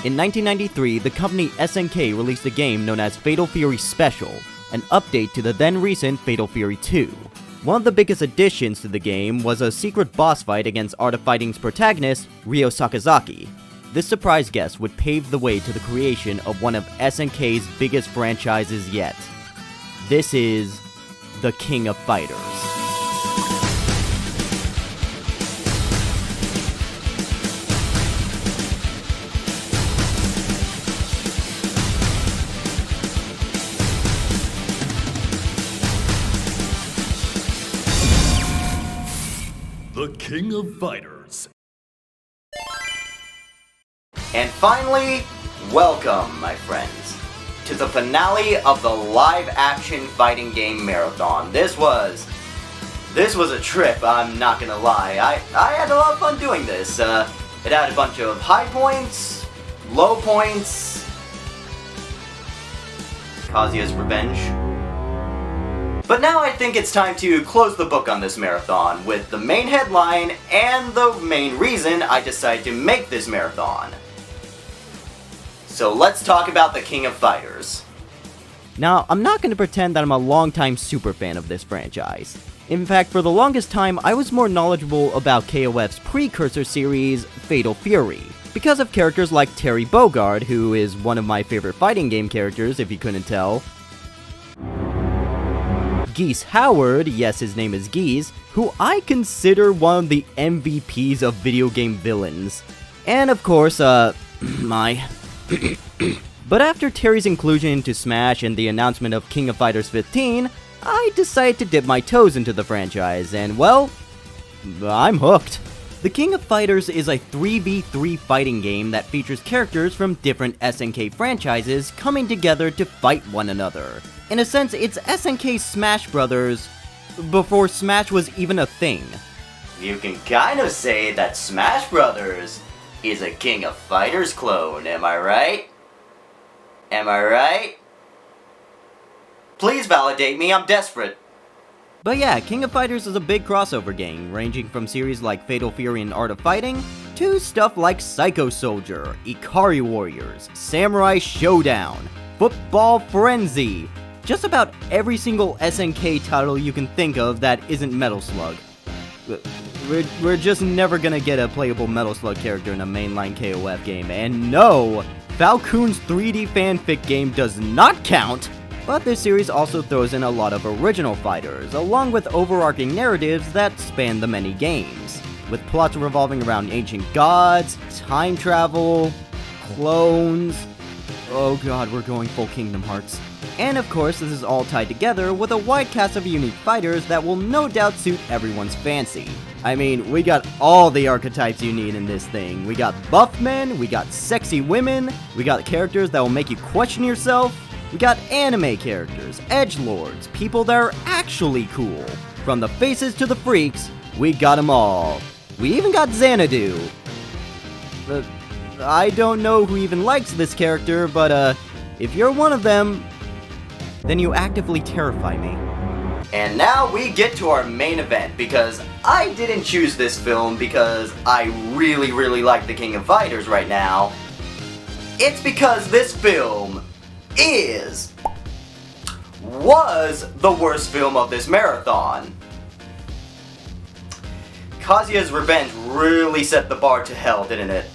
In 1993, the company SNK released a game known as Fatal Fury Special, an update to the then recent Fatal Fury 2. One of the biggest additions to the game was a secret boss fight against Art of Fighting's protagonist, Ryo Sakazaki. This surprise guest would pave the way to the creation of one of SNK's biggest franchises yet. This is the King of Fighters. The King of Fighters. And finally, welcome, my friends, to the finale of the live-action fighting game marathon. This was a trip, I'm not gonna lie. I had a lot of fun doing this. It had a bunch of high points, low points, Kazuya's revenge. But now I think it's time to close the book on this marathon with the main headline and the main reason I decided to make this marathon. So let's talk about the King of Fighters. Now, I'm not going to pretend that I'm a longtime super fan of this franchise. In fact, for the longest time, I was more knowledgeable about KOF's precursor series, Fatal Fury, because of characters like Terry Bogard, who is one of my favorite fighting game characters, if you couldn't tell. Geese Howard, yes, his name is Geese, who I consider one of the MVPs of video game villains. And of course, Mai. But after Terry's inclusion into Smash and the announcement of King of Fighters 15, I decided to dip my toes into the franchise, and well, I'm hooked. The King of Fighters is a 3v3 fighting game that features characters from different SNK franchises coming together to fight one another. In a sense, it's SNK's Smash Brothers before Smash was even a thing. You can kind of say that Smash Brothers is a King of Fighters clone, am I right? Am I right? Please validate me, I'm desperate. But yeah, King of Fighters is a big crossover game, ranging from series like Fatal Fury and Art of Fighting, to stuff like Psycho Soldier, Ikari Warriors, Samurai Showdown, Football Frenzy, just about every single SNK title you can think of that isn't Metal Slug. We're just never gonna get a playable Metal Slug character in a mainline KOF game, and no, Falcoon's 3D fanfic game does not count! But this series also throws in a lot of original fighters, along with overarching narratives that span the many games, with plots revolving around ancient gods, time travel, clones. Oh god, we're going full Kingdom Hearts. And of course, this is all tied together with a wide cast of unique fighters that will no doubt suit everyone's fancy. I mean, we got all the archetypes you need in this thing. We got buff men, we got sexy women, we got characters that will make you question yourself, we got anime characters, edgelords, people that are actually cool. From the faces to the freaks, we got them all. We even got Xanadu. I don't know who even likes this character, but if you're one of them, then you actively terrify me. And now we get to our main event, because I didn't choose this film because I really like the King of Fighters right now. It's because this film was the worst film of this marathon. Kazuya's revenge really set the bar to hell, didn't it?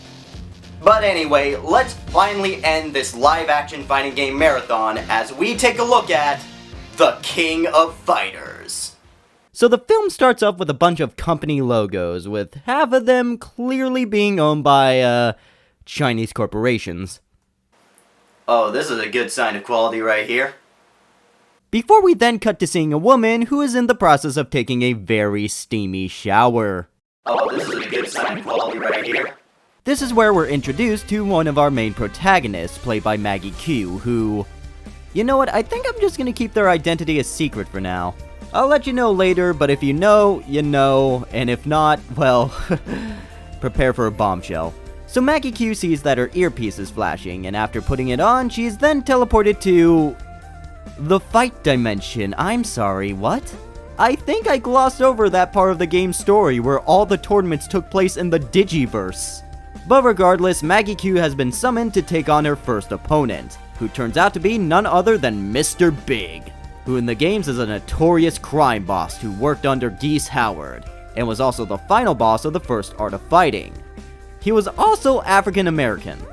But anyway, let's finally end this live-action fighting game marathon as we take a look at the King of Fighters. So the film starts off with a bunch of company logos, with half of them clearly being owned by, Chinese corporations. Oh, this is a good sign of quality right here. Before we then cut to seeing a woman who is in the process of taking a very steamy shower. Oh, this is a good sign of quality right here. This is where we're introduced to one of our main protagonists, played by Maggie Q, who... You know what, I think I'm just gonna keep their identity a secret for now. I'll let you know later, but if you know, you know, and if not, well, prepare for a bombshell. So Maggie Q sees that her earpiece is flashing, and after putting it on, she's then teleported to... the fight dimension. I'm sorry, what? I think I glossed over that part of the game's story where all the tournaments took place in the Digiverse. But regardless, Maggie Q has been summoned to take on her first opponent, who turns out to be none other than Mr. Big, who in the games is a notorious crime boss who worked under Geese Howard, and was also the final boss of the first Art of Fighting. He was also African American.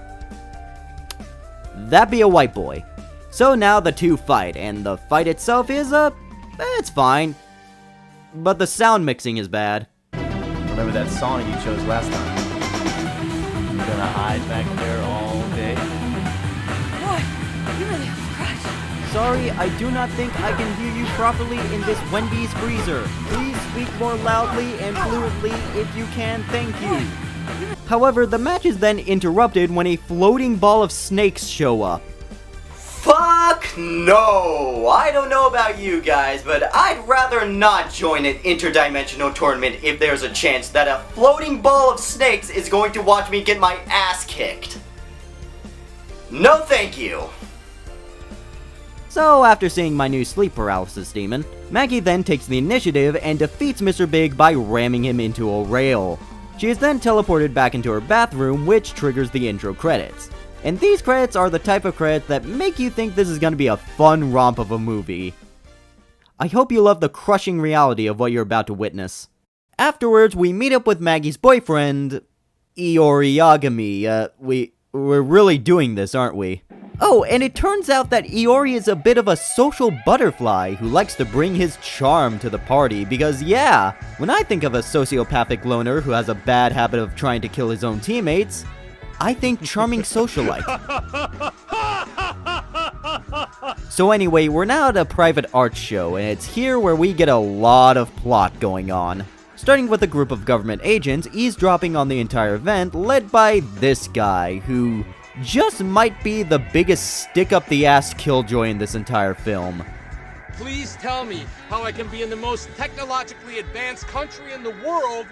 That be a white boy. So now the two fight, and the fight itself is, it's fine. But the sound mixing is bad. Remember that song you chose last time? You gonna hide back there all day? Boy, you really have a crush. Sorry, I do not think I can hear you properly in this Wendy's freezer. Please speak more loudly and fluently if you can, thank you. However, the match is then interrupted when a floating ball of snakes show up. Fuck no! I don't know about you guys, but I'd rather not join an interdimensional tournament if there's a chance that a floating ball of snakes is going to watch me get my ass kicked. No thank you. So, after seeing my new sleep paralysis demon, Maggie then takes the initiative and defeats Mr. Big by ramming him into a rail. She is then teleported back into her bathroom, which triggers the intro credits. And these credits are the type of credits that make you think this is gonna be a fun romp of a movie. I hope you love the crushing reality of what you're about to witness. Afterwards, we meet up with Maggie's boyfriend, Iori. We're really doing this, aren't we? Oh, and it turns out that Iori is a bit of a social butterfly who likes to bring his charm to the party because, yeah, when I think of a sociopathic loner who has a bad habit of trying to kill his own teammates, I think charming socialite. So anyway, we're now at a private art show, and it's here where we get a lot of plot going on. Starting with a group of government agents eavesdropping on the entire event, led by this guy, who just might be the biggest stick-up-the-ass killjoy in this entire film. Please tell me how I can be in the most technologically advanced country in the world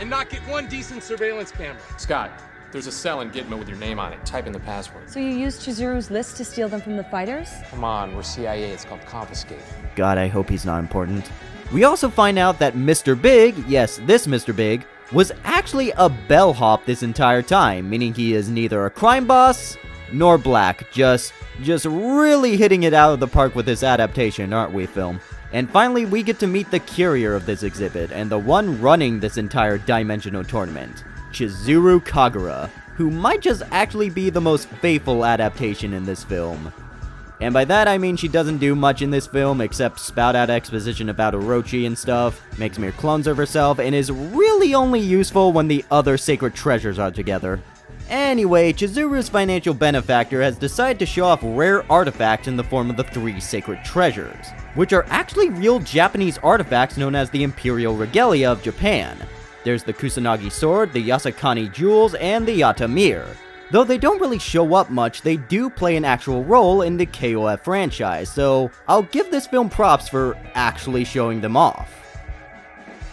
and not get one decent surveillance camera. Scott, there's a cell in Gitmo with your name on it. Type in the password. So you used Chizuru's list to steal them from the fighters? Come on, we're CIA. It's called confiscate. God, I hope he's not important. We also find out that Mr. Big, yes, this Mr. Big, was actually a bellhop this entire time, meaning he is neither a crime boss nor black, just really hitting it out of the park with this adaptation, aren't we, film? And finally, we get to meet the curator of this exhibit, and the one running this entire dimensional tournament, Chizuru Kagura, who might just actually be the most faithful adaptation in this film. And by that I mean she doesn't do much in this film except spout out exposition about Orochi and stuff, makes mere clones of herself, and is really only useful when the other sacred treasures are together. Anyway, Chizuru's financial benefactor has decided to show off rare artifacts in the form of the 3 sacred treasures, which are actually real Japanese artifacts known as the Imperial Regalia of Japan. There's the Kusanagi sword, the Yasakani jewels, and the Yata mirror. Though they don't really show up much, they do play an actual role in the KOF franchise, so I'll give this film props for actually showing them off.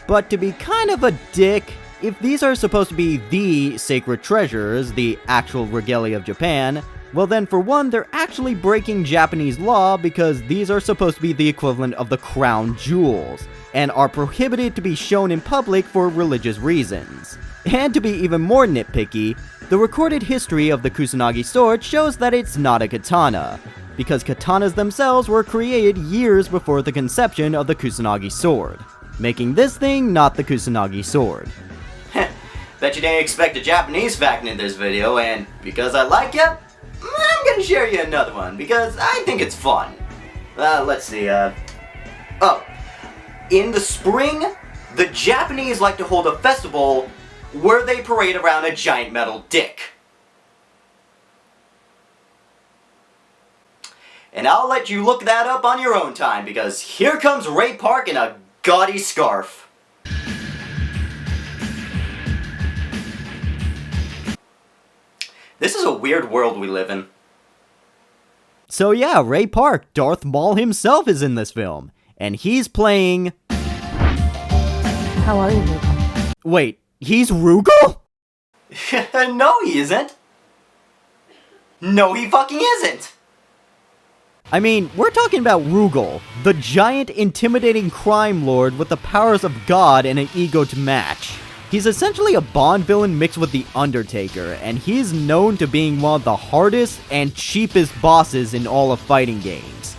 But to be kind of a dick, if these are supposed to be the sacred treasures, the actual regalia of Japan, well then for one, they're actually breaking Japanese law because these are supposed to be the equivalent of the crown jewels, and are prohibited to be shown in public for religious reasons. And to be even more nitpicky, the recorded history of the Kusanagi sword shows that it's not a katana, because katanas themselves were created years before the conception of the Kusanagi sword, making this thing not the Kusanagi sword. Bet you didn't expect a Japanese fact in this video, and because I like it, I'm gonna share you another one, because I think it's fun. Let's see, in the spring, the Japanese like to hold a festival where they parade around a giant metal dick. And I'll let you look that up on your own time, because here comes Ray Park in a gaudy scarf. This is a weird world we live in. So yeah, Ray Park, Darth Maul himself, is in this film. And he's playing... How are you, Rugel? Wait, he's Rugel? No, he isn't. No, he fucking isn't. I mean, we're talking about Rugel, the giant, intimidating crime lord with the powers of God and an ego to match. He's essentially a Bond villain mixed with The Undertaker, and he's known to being one of the hardest and cheapest bosses in all of fighting games.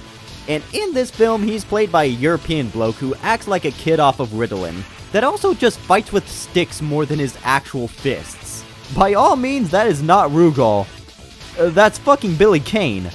And in this film, he's played by a European bloke who acts like a kid off of Ritalin, that also just fights with sticks more than his actual fists. By all means, that is not Rugel. That's fucking Billy Kane.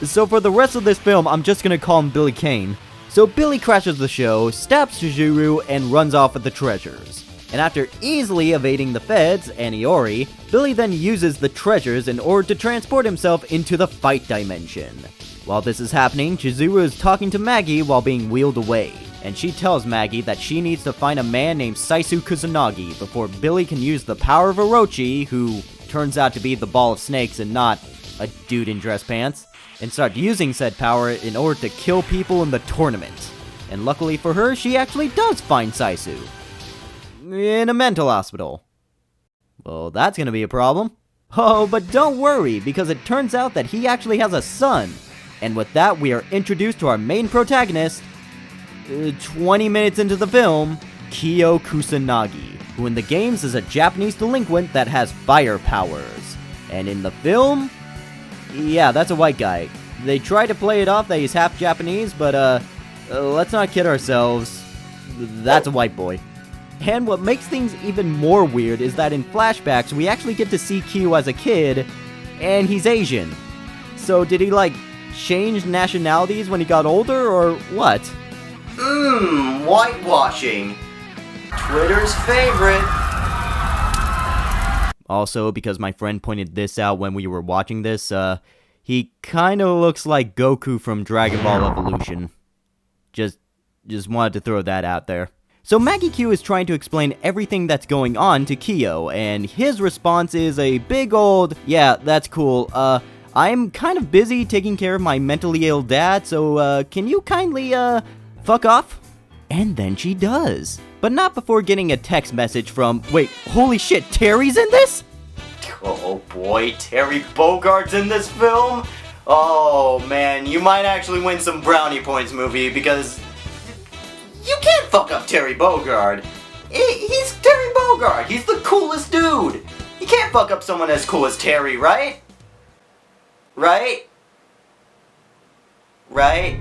So for the rest of this film, I'm just gonna call him Billy Kane. So Billy crashes the show, stabs Chizuru, and runs off with the treasures. And after easily evading the feds and Iori, Billy then uses the treasures in order to transport himself into the fight dimension. While this is happening, Chizuru is talking to Maggie while being wheeled away, and she tells Maggie that she needs to find a man named Saisu Kusanagi before Billy can use the power of Orochi, who turns out to be the ball of snakes and not a dude in dress pants, and start using said power in order to kill people in the tournament. And luckily for her, she actually does find Saisu in a mental hospital. Well, that's gonna be a problem. Oh, but don't worry, because it turns out that he actually has a son. And with that, we are introduced to our main protagonist, 20 minutes into the film, Kyo Kusanagi, who in the games is a Japanese delinquent that has fire powers. And in the film, yeah, that's a white guy. They try to play it off that he's half Japanese, but let's not kid ourselves. That's a white boy. And what makes things even more weird is that in flashbacks, we actually get to see Kyo as a kid, and he's Asian. So did he, like, change nationalities when he got older, or what? Whitewashing. Twitter's favorite. Also, because my friend pointed this out when we were watching this, he kinda looks like Goku from Dragon Ball Evolution. Just wanted to throw that out there. So Maggie Q is trying to explain everything that's going on to Kyo, and his response is a big old, yeah, that's cool, I'm kind of busy taking care of my mentally ill dad, so, can you kindly, fuck off? And then she does. But not before getting a text message from, wait, holy shit, Terry's in this? Oh boy, Terry Bogard's in this film? Oh man, you might actually win some brownie points, movie, because you can't fuck up Terry Bogard. He's Terry Bogard. He's the coolest dude. You can't fuck up someone as cool as Terry, right? Right? Right?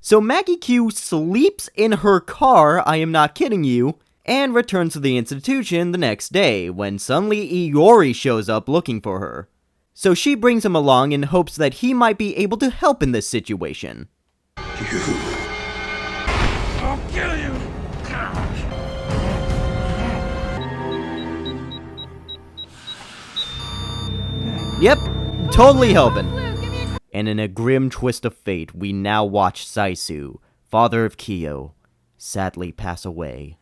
So Maggie Q sleeps in her car, I am not kidding you, and returns to the institution the next day, when suddenly Iori shows up looking for her. So she brings him along in hopes that he might be able to help in this situation. I'll kill you! Yep, totally helping. And in a grim twist of fate, we now watch Saisu, father of Kyo, sadly pass away.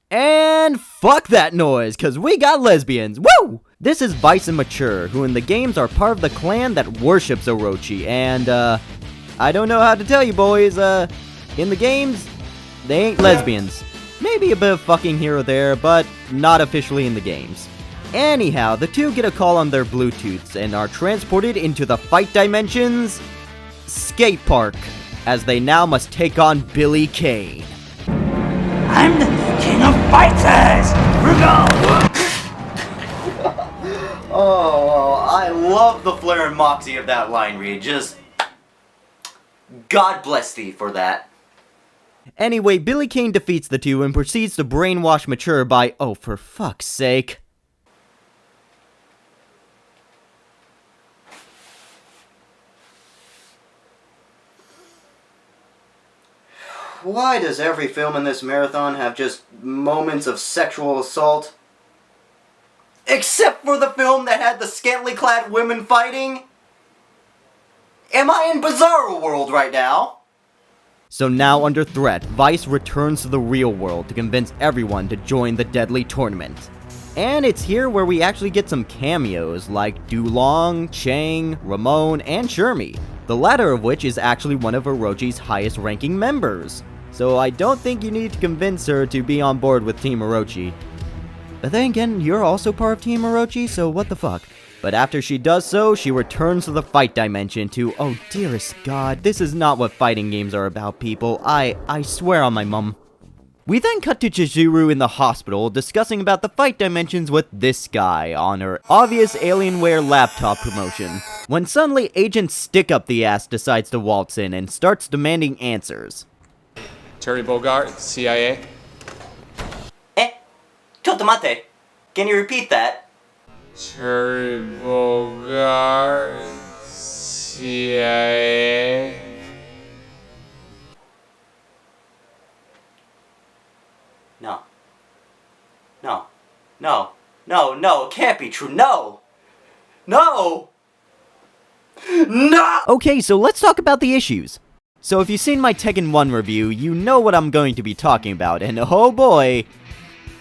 And fuck that noise, cause we got lesbians, woo! This is Vice and Mature, who in the games are part of the clan that worships Orochi, and I don't know how to tell you boys, in the games, they ain't lesbians. Maybe a bit of fucking here or there, but not officially in the games. Anyhow, the two get a call on their Bluetooths and are transported into the fight dimension's skate park, as they now must take on Billy Kane. I'm the new king of fighters! Rugel! Oh, I love the flair and moxie of that line read. Just God bless thee for that. Anyway, Billy Kane defeats the two and proceeds to brainwash Mature by, oh, for fuck's sake. Why does every film in this marathon have just moments of sexual assault? Except for the film that had the scantily clad women fighting? Am I in Bizarro World right now? So now under threat, Vice returns to the real world to convince everyone to join the deadly tournament. And it's here where we actually get some cameos like Dulong, Chang, Ramon, and Shermie, the latter of which is actually one of Orochi's highest ranking members. So I don't think you need to convince her to be on board with Team Orochi. But then again, you're also part of Team Orochi, so what the fuck? But after she does so, she returns to the fight dimension to, oh dearest god, this is not what fighting games are about, people. I swear on my mum. We then cut to Chizuru in the hospital discussing about the fight dimensions with this guy on her obvious Alienware laptop promotion, when suddenly Agent Stick-Up-the-Ass decides to waltz in and starts demanding answers. Terry Bogard, CIA. Chotto mate. Can you repeat that? Terry Bogard, CIA. No, it can't be true. No! Okay, so let's talk about the issues. So if you've seen my Tekken 1 review, you know what I'm going to be talking about, and oh boy,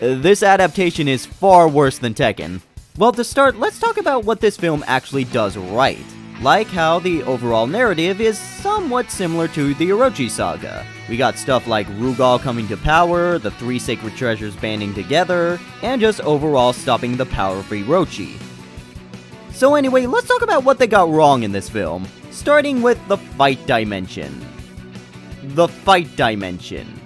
this adaptation is far worse than Tekken. Well, to start, let's talk about what this film actually does right. Like how the overall narrative is somewhat similar to the Orochi saga. We got stuff like Rugel coming to power, the 3 sacred treasures banding together, and just overall stopping the power of Orochi. So anyway, let's talk about what they got wrong in this film, starting with the fight dimension. The fight dimension.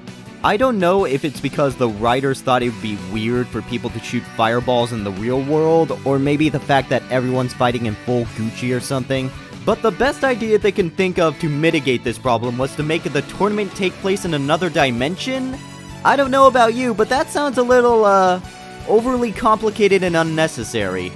I don't know if it's because the writers thought it would be weird for people to shoot fireballs in the real world, or maybe the fact that everyone's fighting in full Gucci or something, but the best idea they can think of to mitigate this problem was to make the tournament take place in another dimension? I don't know about you, but that sounds a little, overly complicated and unnecessary.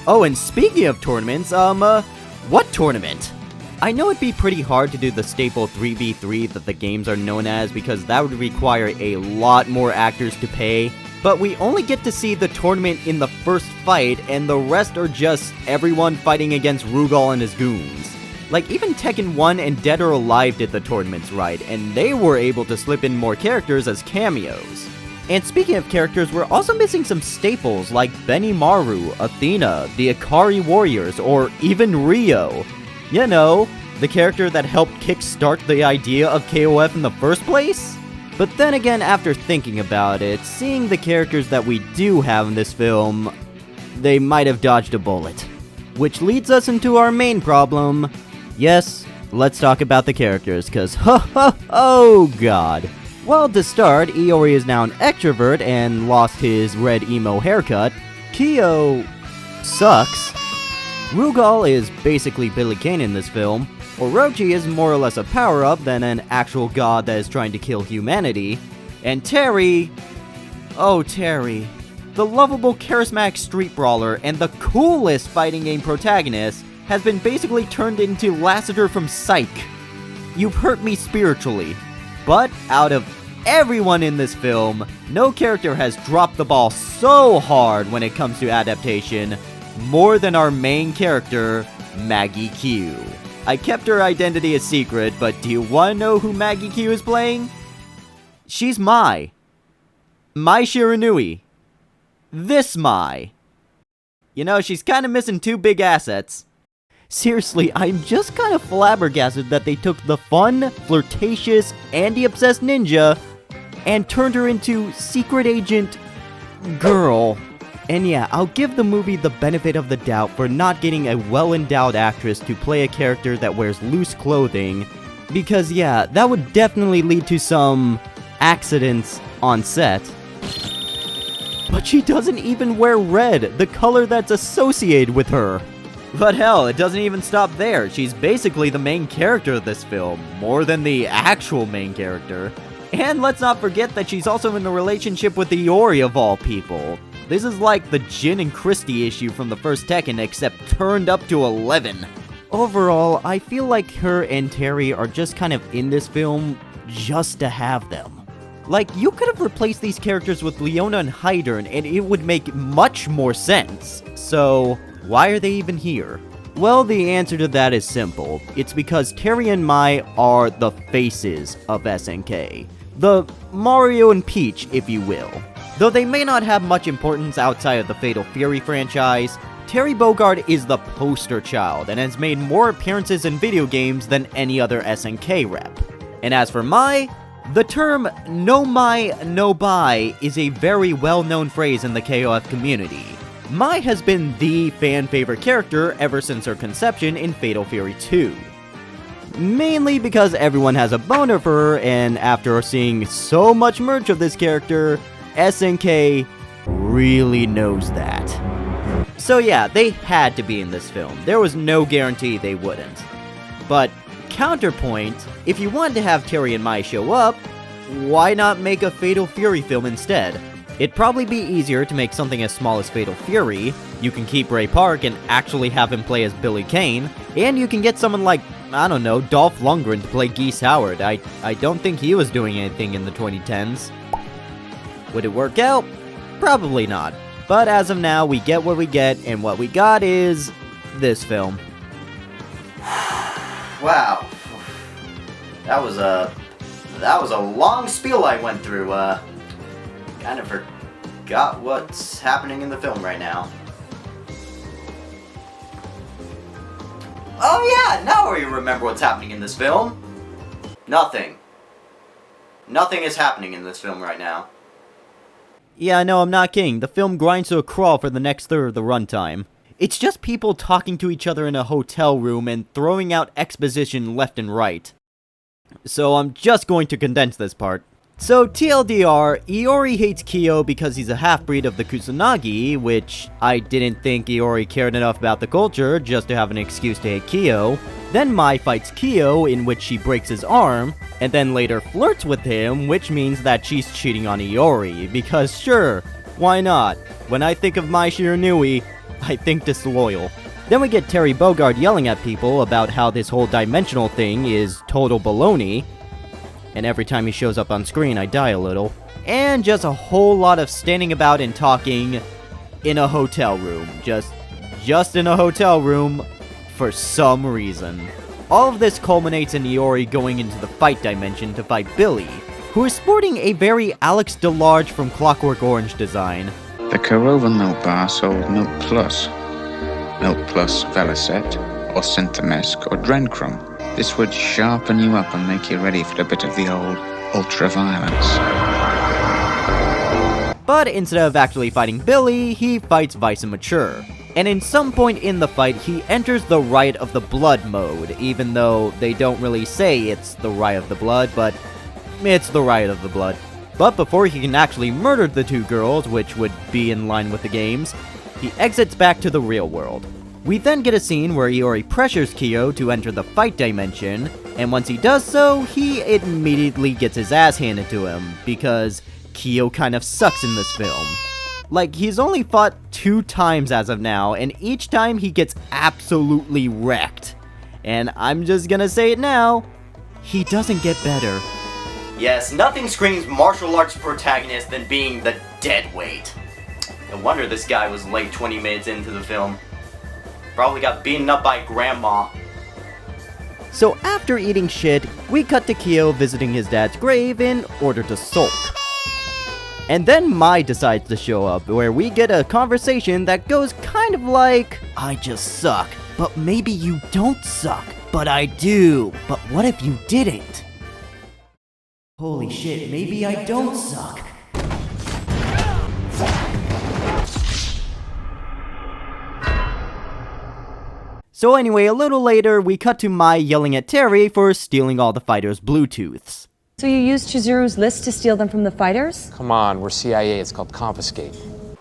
Oh, and speaking of tournaments, what tournament? I know it'd be pretty hard to do the staple 3v3 that the games are known as because that would require a lot more actors to pay, but we only get to see the tournament in the first fight and the rest are just everyone fighting against Rugel and his goons. Like, even Tekken 1 and Dead or Alive did the tournaments right, and they were able to slip in more characters as cameos. And speaking of characters, we're also missing some staples like Benimaru, Athena, the Ikari Warriors, or even Ryo. You know, the character that helped kickstart the idea of KOF in the first place? But then again, after thinking about it, seeing the characters that we do have in this film, they might have dodged a bullet. Which leads us into our main problem. Yes, let's talk about the characters, cause oh god. Well, to start, Iori is now an extrovert and lost his red emo haircut. Kyo sucks. Rugel is basically Billy Kane in this film. Orochi is more or less a power-up than an actual god that is trying to kill humanity. And Terry... oh, Terry. The lovable, charismatic street brawler and the coolest fighting game protagonist has been basically turned into Lassiter from Psych. You've hurt me spiritually. But out of everyone in this film, no character has dropped the ball so hard when it comes to adaptation, more than our main character, Maggie Q. I kept her identity a secret, but do you want to know who Maggie Q is playing? She's Mai Shiranui. This Mai. You know, she's kind of missing 2 big assets. Seriously, I'm just kind of flabbergasted that they took the fun, flirtatious, Andy-obsessed ninja and turned her into secret agent girl. And yeah, I'll give the movie the benefit of the doubt for not getting a well-endowed actress to play a character that wears loose clothing, because yeah, that would definitely lead to some accidents on set. But she doesn't even wear red, the color that's associated with her. But hell, it doesn't even stop there. She's basically the main character of this film, more than the actual main character. And let's not forget that she's also in a relationship with Iori of all people. This is like the Jin and Christy issue from the first Tekken, except turned up to 11. Overall, I feel like her and Terry are just kind of in this film just to have them. Like, you could have replaced these characters with Leona and Heidern and it would make much more sense. So, why are they even here? Well, the answer to that is simple. It's because Terry and Mai are the faces of SNK. The Mario and Peach, if you will. Though they may not have much importance outside of the Fatal Fury franchise, Terry Bogard is the poster child and has made more appearances in video games than any other SNK rep. And as for Mai, the term no Mai, no Bai is a very well-known phrase in the KOF community. Mai has been the fan-favorite character ever since her conception in Fatal Fury 2. mainly because everyone has a boner for her, and after seeing so much merch of this character, SNK really knows that. So yeah, they had to be in this film. There was no guarantee they wouldn't. But counterpoint, if you wanted to have Terry and Mai show up, why not make a Fatal Fury film instead? It'd probably be easier to make something as small as Fatal Fury. You can keep Ray Park and actually have him play as Billy Kane, and you can get someone like, I don't know, Dolph Lundgren to play Geese Howard. I don't think he was doing anything in the 2010s. Would it work out? Probably not. But as of now, we get what we get, and what we got is this film. Wow. That was a long spiel I went through. Kind of forgot what's happening in the film right now. Oh yeah, now I remember what's happening in this film. Nothing. Nothing is happening in this film right now. Yeah, no, I'm not kidding. The film grinds to a crawl for the next third of the runtime. It's just people talking to each other in a hotel room and throwing out exposition left and right. So I'm just going to condense this part. So TLDR, Iori hates Kyo because he's a half-breed of the Kusanagi, which I didn't think Iori cared enough about the culture just to have an excuse to hate Kyo. Then Mai fights Kyo, in which she breaks his arm, and then later flirts with him, which means that she's cheating on Iori, because sure, why not? When I think of Mai Shiranui, I think disloyal. Then we get Terry Bogard yelling at people about how this whole dimensional thing is total baloney, and every time he shows up on screen I die a little. And just a whole lot of standing about and talking in a hotel room. Just in a hotel room for some reason. All of this culminates in Iori going into the fight dimension to fight Billy, who is sporting a very Alex DeLarge from Clockwork Orange design. The Corova Milk Bar sold Milk Plus Velicet, or Synthemesque, or Drencrum. This would sharpen you up and make you ready for a bit of the old ultra-violence. But instead of actually fighting Billy, he fights Vice and Mature. And in some point in the fight, he enters the Riot of the Blood mode, even though they don't really say it's the Riot of the Blood, but it's the Riot of the Blood. But before he can actually murder the two girls, which would be in line with the games, he exits back to the real world. We then get a scene where Iori pressures Kyo to enter the fight dimension, and once he does so, he immediately gets his ass handed to him, because Kyo kind of sucks in this film. Like, he's only fought 2 times as of now, and each time he gets absolutely wrecked. And I'm just gonna say it now, he doesn't get better. Yes, nothing screams martial arts protagonist than being the deadweight. No wonder this guy was late 20 minutes into the film. Probably got beaten up by grandma. So after eating shit, we cut to Kyo visiting his dad's grave in order to sulk. And then Mai decides to show up, where we get a conversation that goes kind of like, I just suck, but maybe you don't suck, but I do, but what if you didn't? Holy shit, maybe I don't suck. So anyway, a little later, we cut to Mai yelling at Terry for stealing all the fighters' Bluetooths. So you used Chizuru's list to steal them from the fighters? Come on, we're CIA. It's called confiscate.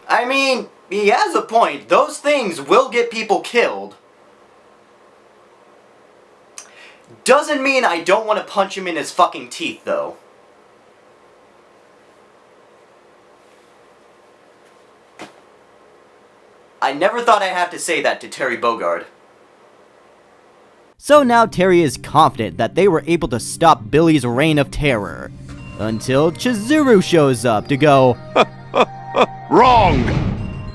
I mean, he has a point. Those things will get people killed. Doesn't mean I don't want to punch him in his fucking teeth, though. I never thought I'd have to say that to Terry Bogard. So now Terry is confident that they were able to stop Billy's reign of terror. Until Chizuru shows up to go, Wrong!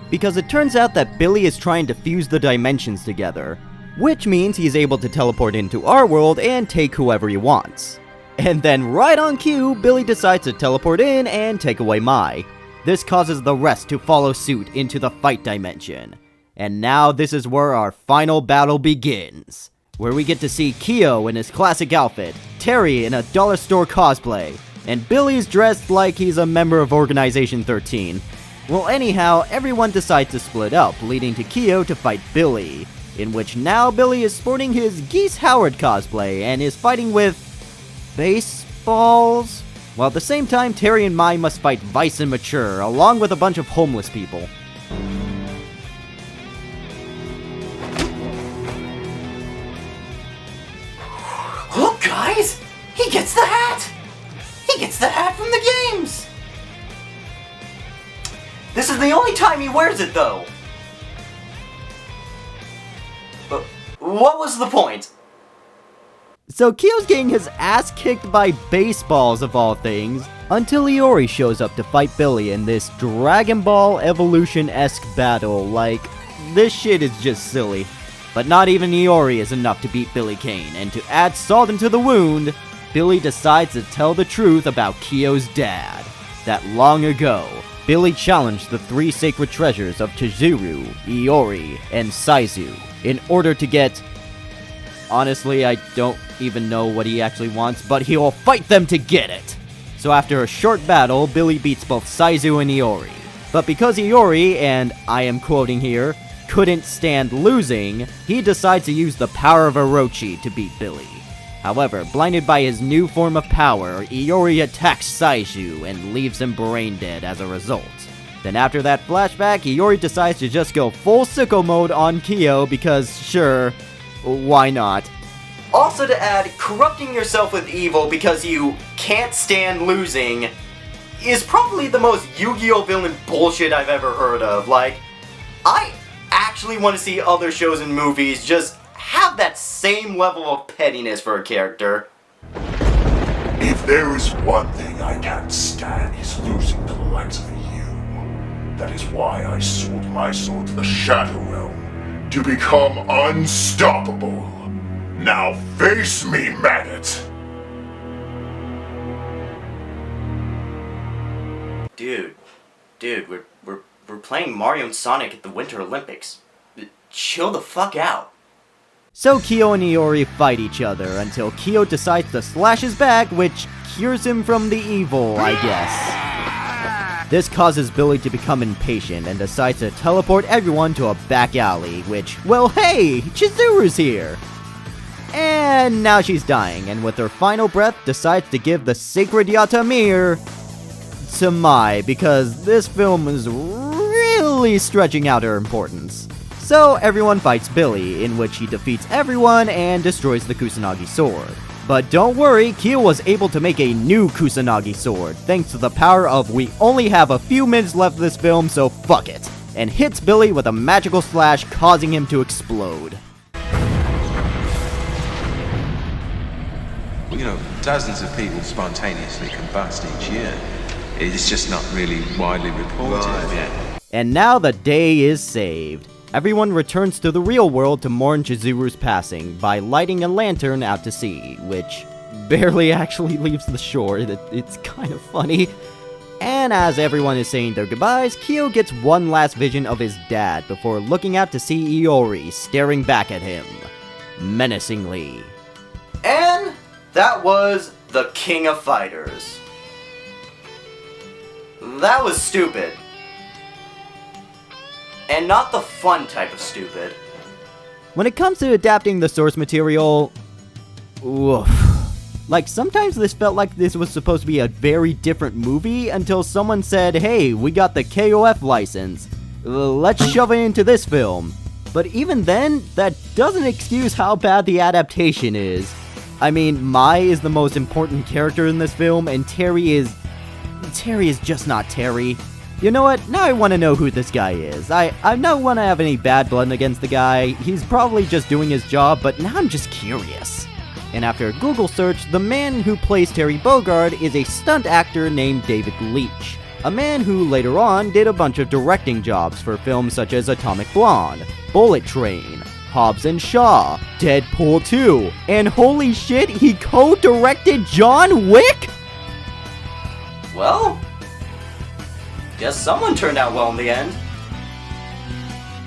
Because it turns out that Billy is trying to fuse the dimensions together. Which means he's able to teleport into our world and take whoever he wants. And then right on cue, Billy decides to teleport in and take away Mai. This causes the rest to follow suit into the fight dimension. And now this is where our final battle begins. Where we get to see Kyo in his classic outfit, Terry in a dollar store cosplay, and Billy's dressed like he's a member of Organization 13. Well anyhow, everyone decides to split up, leading to Kyo to fight Billy. in which now Billy is sporting his Geese Howard cosplay and is fighting with baseballs, while at the same time Terry and Mai must fight Vice and Mature, along with a bunch of homeless people. Look, guys! He gets the hat! He gets the hat from the games! This is the only time he wears it, though! But what was the point? So Kyo's getting his ass kicked by baseballs of all things, until Iori shows up to fight Billy in this Dragon Ball Evolution-esque battle. Like, this shit is just silly. But not even Iori is enough to beat Billy Kane, and to add salt into the wound, Billy decides to tell the truth about Kyo's dad. That long ago, Billy challenged the 3 sacred treasures of Chizuru, Iori, and Saizu in order to get... Honestly, I don't even know what he actually wants, but he will fight them to get it! So after a short battle, Billy beats both Saizu and Iori. But because Iori, and I am quoting here, couldn't stand losing, he decides to use the power of Orochi to beat Billy. However, blinded by his new form of power, Iori attacks Saizu and leaves him brain dead as a result. Then after that flashback, Iori decides to just go full sicko mode on Kyo because, sure, why not? Also to add, corrupting yourself with evil because you can't stand losing is probably the most Yu-Gi-Oh! Villain bullshit I've ever heard of. Like, I actually want to see other shows and movies just have that same level of pettiness for a character. If there is one thing I can't stand, is losing to the likes of you. That is why I sold my soul to the Shadow Realm, to become unstoppable. Now face me, maggot! Dude, we're playing Mario and Sonic at the Winter Olympics. Chill the fuck out. So Kyo and Iori fight each other until Kyo decides to slash his back, which cures him from the evil, I guess. This causes Billy to become impatient and decides to teleport everyone to a back alley, which, well hey, Chizuru's here! And now she's dying, and with her final breath decides to give the sacred Yatamir to Mai, because this film is really stretching out her importance. So everyone fights Billy, in which he defeats everyone and destroys the Kusanagi sword. But don't worry, Kyo was able to make a new Kusanagi sword, thanks to the power of we only have a few minutes left of this film, so fuck it, and hits Billy with a magical slash, causing him to explode. You know, dozens of people spontaneously combust each year. It's just not really widely reported yet. And now the day is saved. Everyone returns to the real world to mourn Chizuru's passing by lighting a lantern out to sea, which barely actually leaves the shore. It's kind of funny. And as everyone is saying their goodbyes, Kyo gets one last vision of his dad before looking out to see Iori staring back at him, menacingly. And that was the King of Fighters. That was stupid. And not the fun type of stupid. When it comes to adapting the source material, oof. Like, sometimes this felt like this was supposed to be a very different movie until someone said, hey, we got the KOF license. Let's shove it into this film. But even then, that doesn't excuse how bad the adaptation is. I mean, Mai is the most important character in this film, and Terry is just not Terry. You know what? Now I want to know who this guy is. I don't want to have any bad blood against the guy. He's probably just doing his job, but now I'm just curious. And after a Google search, the man who plays Terry Bogard is a stunt actor named David Leitch. A man who later on did a bunch of directing jobs for films such as Atomic Blonde, Bullet Train, Hobbs and Shaw, Deadpool 2, and holy shit, he co-directed John Wick? Well, guess someone turned out well in the end.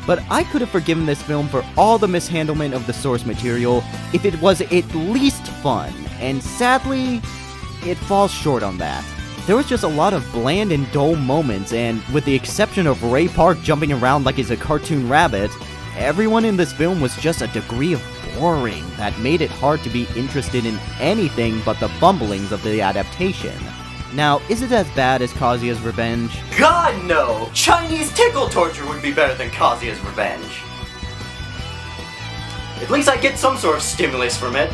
But I could have forgiven this film for all the mishandlement of the source material if it was at least fun, and sadly, it falls short on that. There was just a lot of bland and dull moments, and with the exception of Ray Park jumping around like he's a cartoon rabbit, everyone in this film was just a degree of boring that made it hard to be interested in anything but the bumblings of the adaptation. Now, is it as bad as Kazuya's Revenge? God no! Chinese tickle torture would be better than Kazuya's Revenge. At least I get some sort of stimulus from it.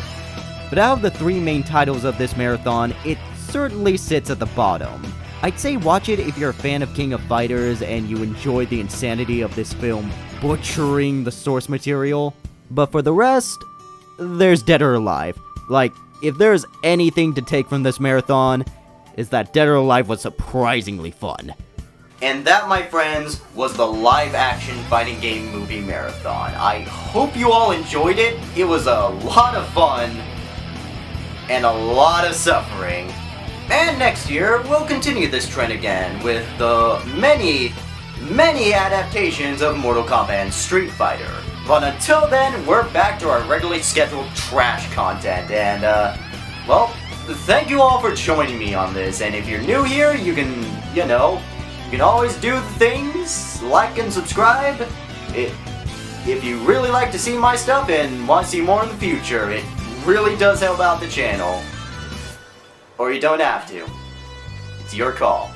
But out of the three main titles of this marathon, it certainly sits at the bottom. I'd say watch it if you're a fan of King of Fighters and you enjoy the insanity of this film butchering the source material. But for the rest, there's Dead or Alive. Like, if there's anything to take from this marathon, is that Dead or Alive was surprisingly fun. And that, my friends, was the live-action fighting game movie marathon. I hope you all enjoyed it. It was a lot of fun and a lot of suffering. And next year, we'll continue this trend again with the many adaptations of Mortal Kombat and Street Fighter. But until then, we're back to our regularly scheduled trash content, and, well, thank you all for joining me on this, and if you're new here, you can, you can always do the things, like and subscribe. If you really like to see my stuff and want to see more in the future, it really does help out the channel. Or you don't have to. It's your call.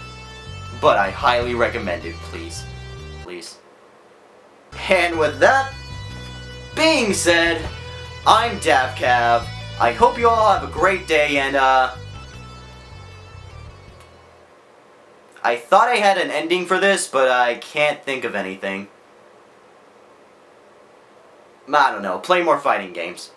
But I highly recommend it, please. Please. And with that being said, I'm DavKav. I hope you all have a great day, and I thought I had an ending for this, but I can't think of anything. I don't know, play more fighting games.